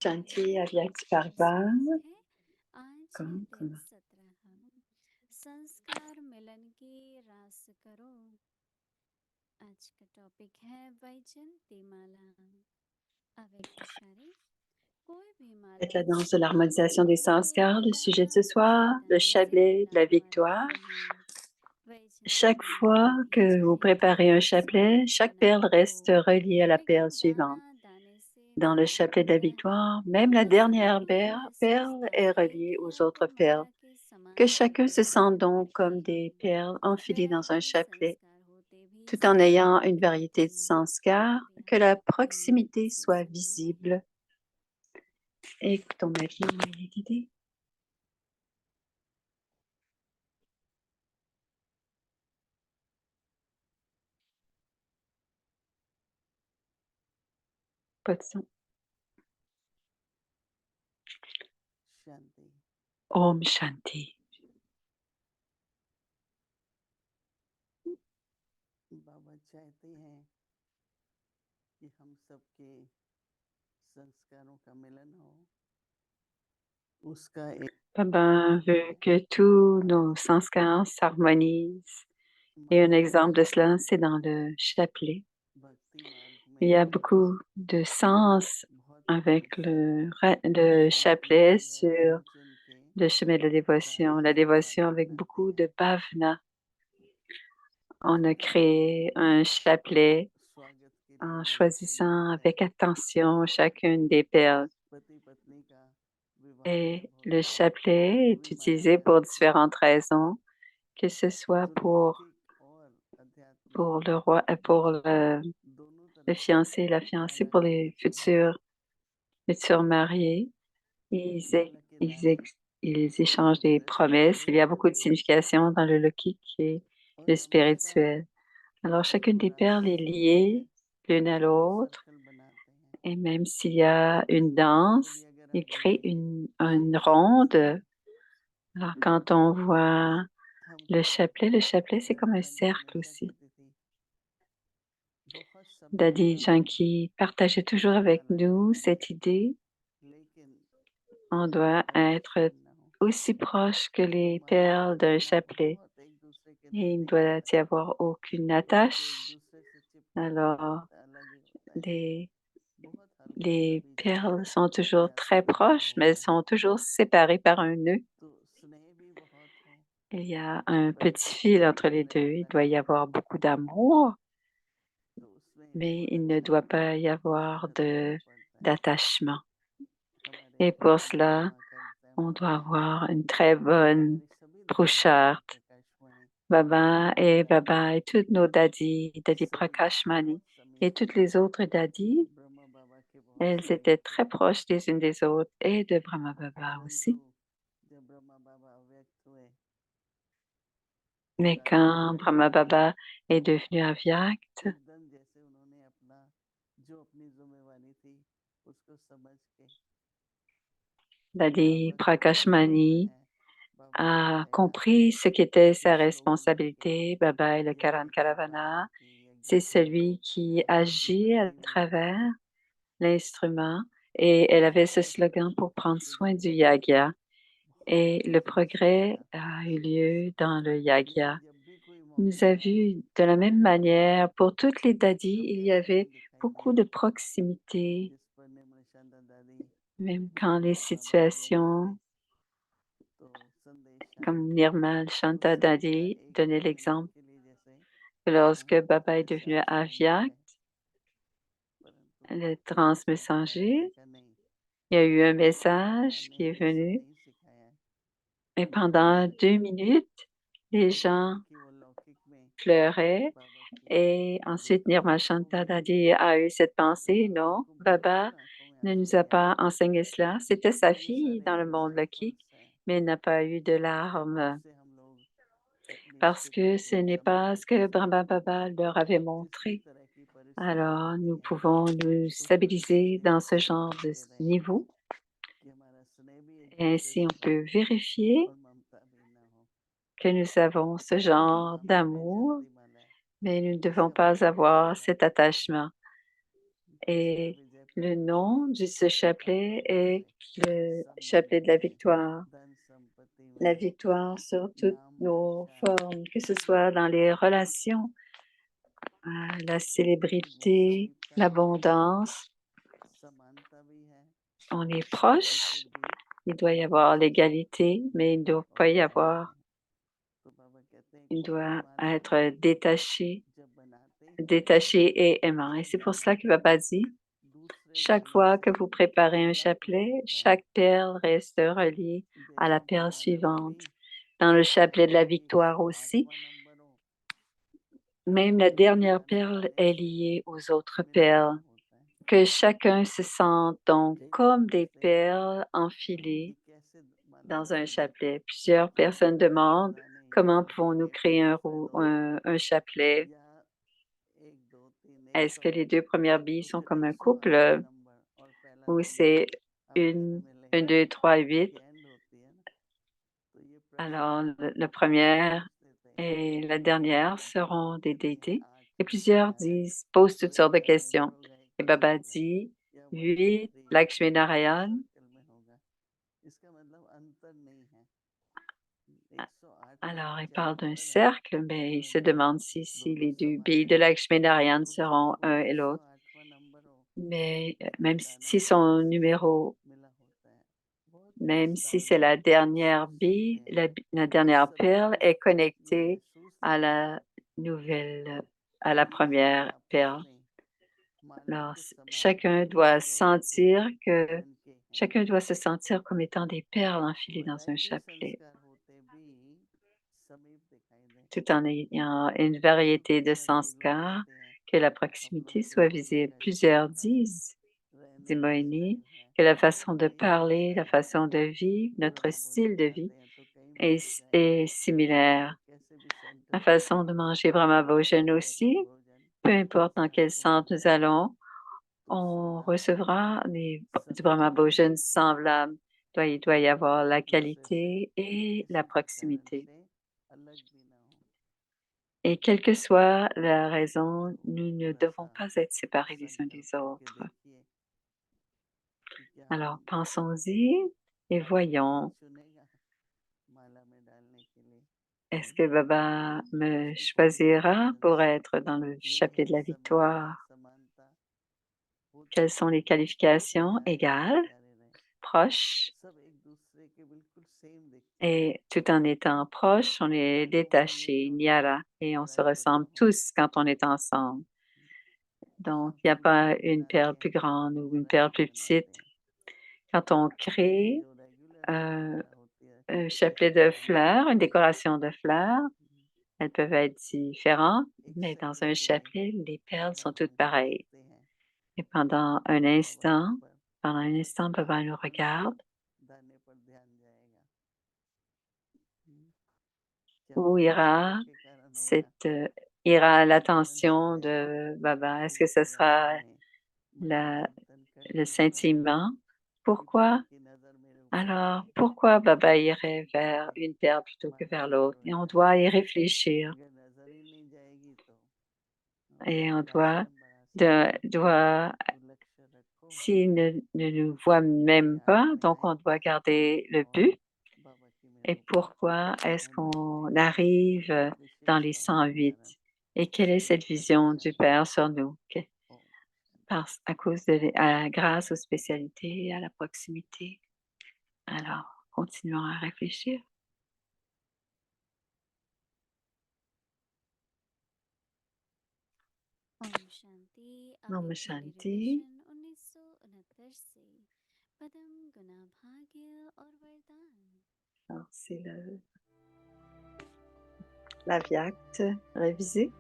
शांति अव्यक्त परिवार स्वागत है। आज है दिन कौन 17। संस्कार मिलन की रास करो। आज का टॉपिक है वैजयंती माला। अव्यक्त शारी कोई भी Faites माला la danse de जिसमें l'harmonisation des पूरे sanskars, le sujet de बाबा ce के soir, le दाने से chapelet de बना la हुआ victoire. रत्न Chaque वैजयंती fois माला की que vous चाहे préparez un कितनी chapelet, सुंदर chaque perle बनावट हो, reste reliée à la perle लेकिन suivante. दाना दाने से Dans le बना chapelet de la रहे victoire, même la उसमें dernière कोई ऐसा perle est स्थान है reliée कि aux आपको autres perles. माला के Que समान chacun se पवित्र sente और donc बढ़ती comme हो। des perles enfilées है dans un कि chapelet, संस्कार होते भी tout en ayant une संस्कार variété de की sanskars, que प्रिय la हम proximité इसे soit सुनेंगे। visible. Écoutons maintenant les guidés. Pas de son. शांति। Om Shanti. बाबा चाहते हैं कि हम सबके संस्कारों का मिलन हो, उसका एक Baba veut que tous nos sanskars s'harmonisent. Et un exemple de cela, c'est dans le chapelet. भक्ति मार्ग Il y a में beaucoup de sens बहुत avec कुछ le chapelet उपयोगी है sur चुन के le chemin de la दाने से dévotion माला avec बनाते beaucoup हैं। de bhavana. On a créé un chapelet स्वागत के लिए en माला चाहिए choisissant है। avec attention chacune des perles. पति पत्नी का विवाह Et जब le होता है chapelet तो est भी माला utilisé pour पहनते हैं। différentes raisons, que ce soit जो pour लौकिक और आध्यात्मिक le roi, pour दोनों le तरह से fiancé et la fiancée, माला pour les पहनते हैं। futurs mariés. Ils, é- माला के ils, दाने ex- ils échangent des श्रेष्ठ promesses. Il y पवित्र a beaucoup de significations dans le lokique et और le हमेशा spirituel. Alors, chacune des perles est रास liée l'une à l'autre. सर्कल बनाते हैं। Et même s'il y a une danse, कभी अगर il आप crée देखें une ronde. Alors, quand on voit हमको le chapelet, c'est comme दादी un जानकी cercle हमेशा aussi. कहती थी बहुत शब्दों Dadi का Janki partageait toujours जैसे avec माला nous करना है cette idée. लेकिन On doit अटैच être करना हो aussi proche que तो les माला perles d'un पहनना chapelet. बहुत एक दूसरे के Et il ne नजदीक doit आता y है। avoir aucune उनको एक attache. दूसरे से चिपकाने का Alors, नाता अलग ही होता है। les, बहुत हल्का सा les भी perles sont toujours très आध्यात्मिक भाव proches, mais elles होता है sont toujours séparées par un nœud. तो स्नेह भी बहुत हो Il y a जब un पति petit पत्नी fil से entre les माला deux. Il doit y लगाते avoir हैं beaucoup d'amour, तो उसमें mais बहुत il ne अच्छा doit pas y avoir सुंदर प्रभाव पड़ता है। d'attachement. हमारे Et pour बाबा cela, महिमा करते हैं on doit बोलते हैं avoir une très bonne हमारी सभी दादियाँ Prushart. Prakashvani Baba et toutes nos dadis, Dadi सभी Prakashmani बहुत et समीप toutes les autres dadis, Brahma बाबा के बहुत elles étaient समीप थे। très proches les unes des autres et de Brahma Baba परंतु aussi. जब ब्रह्मा बाबा अव्यक्त हुए Mais सारी quand दुनिया Brahma Baba est devenu Avyak, एकदम जैसे उन्होंने अपना जो अपनी जिम्मेवारी थी उसको समझ के Dadi बाबा के पास लौट Prakashmani आए। बाबा ने a बताया compris ce qu'était कि sa श्लोक गा के responsabilité. Baba et le यज्ञ Karan की Karavana, भावना की यज्ञ c'est की celui qui एनर्जी agit à बनती हुई travers l'instrument et elle avait ce slogan pour prendre soin du yagya. बहुत Et le खुशी से progrès किया। a eu lieu dans le yagya. लेकिन जब भी कोई Il मौका nous a आया vus de la même manière. Pour toutes les dadis, il कभी y ऐसा नहीं avait दिखाई beaucoup दिया de proximité, जिस पर निर्मल शांता दादी même quand les अपना भाव व्यक्त situations, करें तो संदेश आए। comme Nirmal तो Shanta सभी का Dadi एक donnait एक मिनट l'exemple, के लिए जैसे que lorsque Baba est जैसे devenu आश्चर्य Avyak, है परंतु le जब बाबा ने transmessager, देखा नहीं il y a eu un बाबा message ने qui est ये सब venu नहीं सिखाया है et pendant 2 minutes, les gens क्योंकि वो लौकिक में pleuraient. बाबा की Et ensuite, विकृत Nirmal आंखों Shanta में Dadi a eu cette pensée, non, उनको Baba भरपूर आंखों में ne आंसू nous a नहीं pas आए। enseigné cela. C'était sa तो ये fille सारे dans le monde lokique, examples हैं mais elle n'a pas eu de larmes जिससे हम लोग अपनी parce स्थिति que ce को n'est समझ pas ce सकते que हैं। Brahma Baba leur avait जिस भी montré. तरह की परिस्थिति Alors, आती nous है pouvons nous उस परिस्थिति stabiliser में dans हम ce genre सबूत de दे रहे हैं niveau. कि हमारा स्नेह भी एक Et दूसरे ainsi, on से हो peut vérifier और ममता भी ना हो। que nous avons ce genre बाबा d'amour, वैजयंती माला mais nous ne जिसे devons हम लोग pas विजय avoir माला cet attachement. तीसरा Et विजय Le nom de ce chapelet est le chapelet de la victoire. La victoire sur toutes nos formes, que ce soit dans les relations, la célébrité, l'abondance. On est proche, il doit y avoir l'égalité, mais il ne doit pas y avoir, il doit être détaché et aimant. Et c'est pour cela que Baba dit, chaque fois que vous préparez un chapelet, chaque perle reste reliée à la perle suivante. Dans le chapelet de la victoire aussi, même la dernière perle est liée aux autres perles. Que chacun se sente donc comme des perles enfilées dans un chapelet. Plusieurs personnes demandent comment pouvons-nous créer un chapelet. Est-ce que les 2 premières billes sont comme un couple ou c'est 1, 2, 3, 8? Alors, la première et la dernière seront des déités. Et plusieurs posent toutes sortes de questions. Et Baba dit 8, Lakshmi Narayan. Alors, il parle d'un cercle, mais il se demande si les 2 billes de Lakshmi Narayan seront un et l'autre. Mais même si son numéro, même si c'est la dernière bille, la dernière perle est connectée à la première perle. Alors, chacun doit se sentir comme étant des perles enfilées dans un chapelet, tout en ayant une variété de sanskars, que la proximité soit visible. Plusieurs disent, dit Moini, que la façon de parler, la façon de vivre, notre style de vie est similaire. La façon de manger Brahma Bhojan aussi, peu importe dans quel centre nous allons, on recevra du Brahma Bhojan semblable. Il doit y avoir la qualité et la proximité. Et quelle que soit la raison, nous ne devons pas être séparés les uns des autres. Alors, pensons-y et voyons, est-ce que Baba me choisira pour être dans le chapelet de la victoire? Quelles sont les qualifications? Égales, proches, et tout en étant proches, on est détachés, Nyara, et on se ressemble tous quand on est ensemble. Donc, il n'y a pas une perle plus grande ou une perle plus petite. Quand on crée un chapelet de fleurs, une décoration de fleurs, elles peuvent être différentes, mais dans un chapelet, les perles sont toutes pareilles. Et pendant un instant, Baba nous regarde. Où ira l'attention de Baba? Est-ce que ce sera le scintillement? Pourquoi? Alors, pourquoi Baba irait vers une perle plutôt que vers l'autre? Et on doit y réfléchir. Et on s'il ne nous voit même pas, donc on doit garder le but. Et pourquoi est-ce qu'on arrive dans les 108? Et quelle est cette vision du Père sur nous? Grâce aux spécialités et à la proximité. Alors, continuons à réfléchir. Om Shanti. Alors, c'est la Vyakt révisée.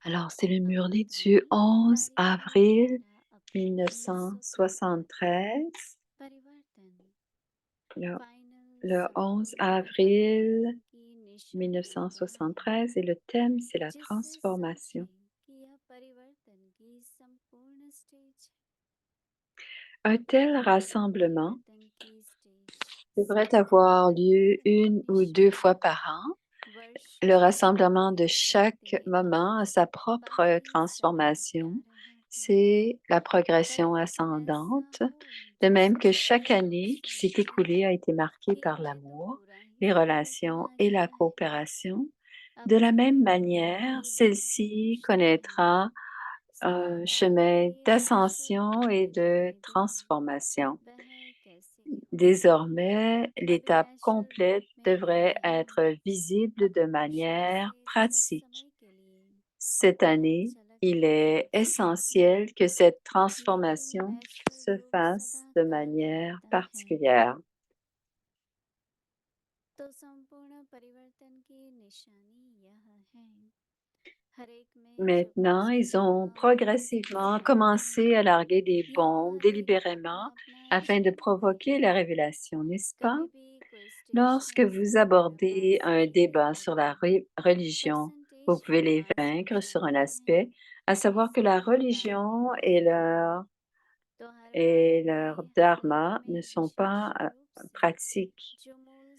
Alors, c'est le Murli du 11 avril 1973. Le 11 avril 1973 et le thème, c'est la जिससे transformation. समझे कि यह परिवर्तन की संपूर्ण स्टेज है। Un tel यह rassemblement परिवर्तन की स्टेज devrait avoir lieu परिवर्तन की 1 ou 2 fois निशानी par an. Le वर्षों से rassemblement de प्रतीत chaque करते moment a sa propre बाकी सभी transformation. जा रहा है। C'est la progression परिवर्तन ऐसा ascendante, हो de जो même que सबको chaque année qui s'est समझे écoulée a été marquée कि par हमें तो l'amour, पूरा ही les सफर relations करना et ही la है। coopération. अब De la même जानते manière, हैं celle-ci connaîtra un सफलता chemin की d'ascension et असलियत de दिखाई दे transformation. वह कैसी हो। Désormais, अभी l'étape नेचुरल complète ग्रोथ में devrait नहीं है। être visible अब de मुश्किल manière से कुछ pratique. समय के लिए Cette यह année, झलक il दिखाई est देती है essentiel que cette लेकिन transformation natural se group fasse सदा de कायम manière रहता है। particulière. तो संपूर्ण परिवर्तन की निशानी यह है हर एक में जो Maintenant, ils ont positive progressivement commencé à larguer des या तो bombes हर एक délibérément अपना अपना afin de जीवन provoquer la देखें révélation, n'est-ce pas? कभी भी कोई स्टेज Lorsque ऐसा vous abordez पास un नहीं débat sur आता la religion, vous percentage pouvez भी les पास हो vaincre sur un जाते हैं aspect, à savoir que इसे la भी टालने religion के लिए तो हर et बात leur में हर एक dharma ne में sont विशेष pas रूप से pratiques, जो मूल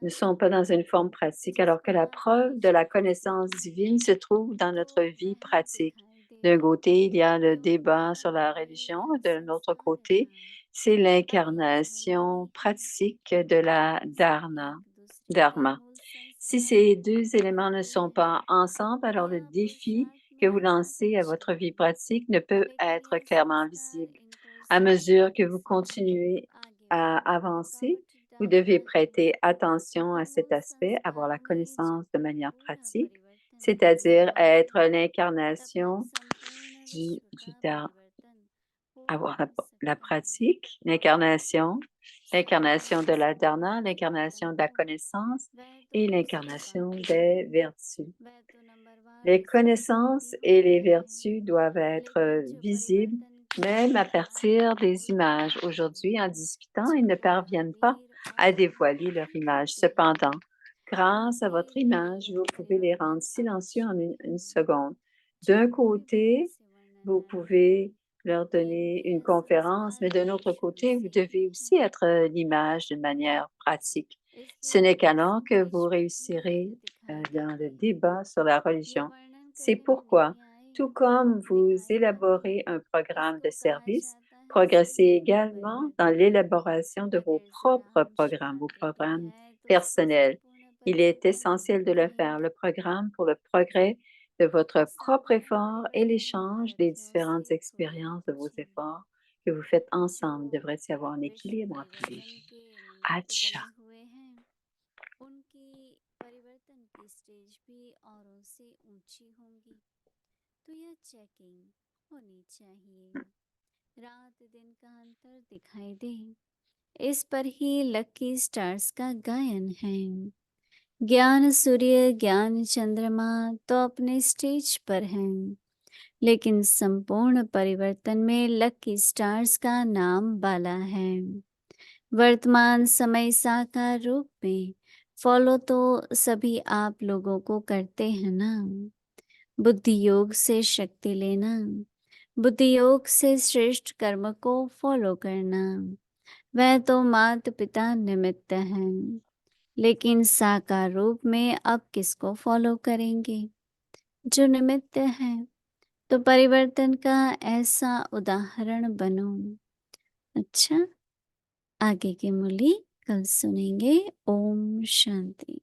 ne संस्कार sont pas है dans une forme pratique, alors que जिसमें la आप preuve de la रुचि रखते connaissance हैं divine se trouve dans तो notre vie वह pratique. दिखाई D'un देगा côté, il y a le क्योंकि débat sur la हमारे religion, यह de l'autre संसार côté, का c'est अभी इधर l'incarnation नहीं है pratique de la सब एक दूसरे के dharma. मूल Si संस्कार ces को deux फॉलो éléments ne करते sont हैं pas ensemble, alors le यह défi पुरुषार्थ que में vous बहुत lancez à अच्छे votre vie हैं pratique ne peut लेकिन être यह clairement संस्कार visible. इनको À mesure que समझने vous से continuez आगे à बढ़ने में avancer, रुकावट vous डालता devez है prêter attention à और cet मूल aspect, avoir संस्कार la में जब connaissance de तक manière पूरा pratique, परिवर्तन नहीं c'est-à-dire होता être तब तक l'incarnation संपूर्ण du, विश्व du का Dharma, परिवर्तन हो avoir नहीं la सकता है pratique, l'incarnation de la संपूर्ण Dharma, परिवर्तन l'incarnation de la हो connaissance वह तो et उसकी l'incarnation बात है des vertus. वह तो नंबरवार Les सिलसिले भी connaissances et होते les हैं vertus doivent être लेकिन जो visibles परिवर्तन की même à शुरुआत है partir des उनके images. लिए Aujourd'hui, en discutant, ils जो ne parviennent pas महावीर à और dévoiler leur महात्मा image. कहते हैं Cependant, grâce à उनके votre लिए image, यह vous pouvez les rendre परिवर्तन silencieux en आवश्यक une है seconde. D'un जो कोई भी côté, ऐसे vous वर्णन करता है pouvez leur कि donner इनके une यह conférence, संस्कार mais d'un भी autre शुरू côté, से vous ही devez हैं aussi être l'image d'une manière pratique. Ce इसलिए n'est qu'alors que vous percentage भी réussirez दिखाई dans le देते हैं débat sur la ये religion. वर्णन C'est करने में pourquoi, नहीं आए tout comme vous दिखाई देते élaborez हैं un programme इसको de कहा service, जाता है progressez संपूर्ण également dans परिवर्तन l'élaboration de vos अगर जरा propres हम programmes, vos शुरुआत देते programmes हैं तो उससे personnels. संपूर्ण Il est परिवर्तन essentiel de होते le ही faire, le हैं programme pour le progrès de votre propre साकार effort et परिवर्तन l'échange des महारथियों différentes से थोड़े ही expériences de vos पूछे efforts que vous faites जो ensemble. Devrait y avoir un विश्व équilibre entre les परिवर्तन deux. के निमित्त Acha. बने हुए हैं उनकी परिवर्तन की स्टेज भी औरों से ऊंची होंगी तो यह चेकिंग होनी चाहिए रात दिन का अंतर दिखाई दे इस पर ही लकी स्टार्स का गायन है ज्ञान सूर्य ज्ञान चंद्रमा तो अपने स्टेज पर हैं लेकिन संपूर्ण परिवर्तन में लकी स्टार्स का नाम बाला है वर्तमान समय साकार रूप में फॉलो तो सभी आप लोगों को करते हैं ना बुद्धि योग से शक्ति लेना बुद्धि योग से श्रेष्ठ कर्म को फॉलो करना वह तो माता पिता निमित्त हैं लेकिन साकार रूप में अब किसको फॉलो करेंगे जो निमित्त है तो परिवर्तन का ऐसा उदाहरण बनो अच्छा आगे की मुरली कल सुनेंगे ओम शांति